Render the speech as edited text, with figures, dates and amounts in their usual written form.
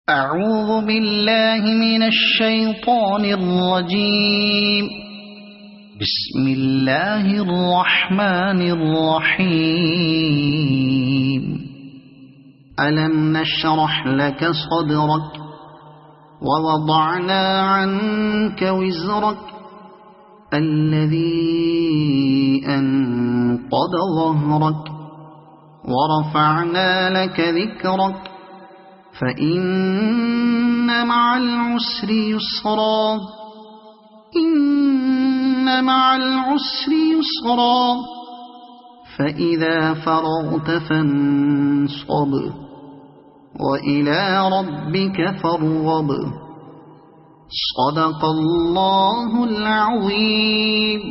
أعوذ بالله من الشيطان الرجيم. بسم الله الرحمن الرحيم. ألم نشرح لك صدرك ووضعنا عنك وزرك الذي أنقض ظهرك ورفعنا لك ذكرك فإن مع العسر يسرا إن مع العسر يسرا فإذا فرغت فانصب وإلى ربك فارغب. صدق الله العظيم.